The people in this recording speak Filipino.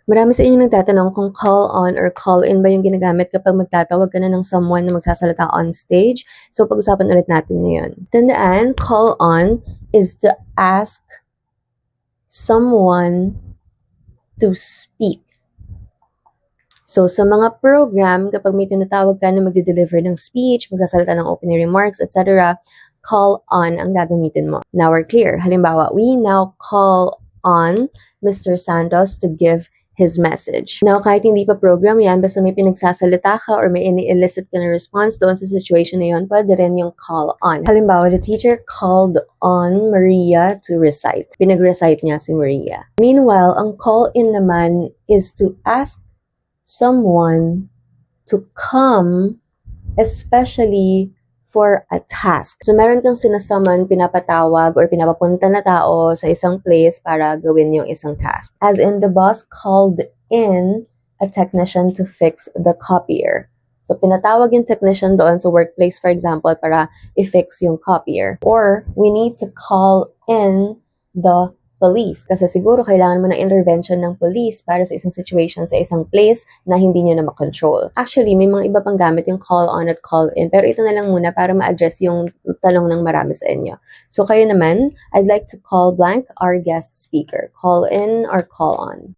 Marami sa inyo nagtatanong kung call on or call in ba yung ginagamit kapag magtatawag ka na ng someone na magsasalita on stage. So, pag-usapan ulit natin ngayon. Tandaan, call on is to ask someone to speak. So, sa mga program, kapag may tinatawag ka na magde-deliver ng speech, magsasalita ng opening remarks, etc., call on ang gagamitin mo. Now we're clear. Halimbawa, we now call on Mr. Santos to give his message. Now, kahit hindi pa program yan, basta may pinagsasalita ka or may ini-elicit ka na response doon sa situation na yun, pwede rin yung call on. Halimbawa, the teacher called on Maria to recite. Pinag-recite niya si Maria. Meanwhile, ang call in naman is to ask someone to come, especially for a task. So, meron kang sinasummon, pinapatawag, or pinapapunta na tao sa isang place para gawin yung isang task. As in, the boss called in a technician to fix the copier. So, pinatawag yung technician doon sa workplace, for example, para i-fix yung copier. Or, we need to call in the police. Kasi siguro kailangan mo ng intervention ng police para sa isang situation sa isang place na hindi nyo na makontrol. Actually, may mga iba pang gamit yung call on at call in. Pero ito na lang muna para ma-address yung talong ng marami sa inyo. So kayo naman, I'd like to call blank our guest speaker. Call in or call on.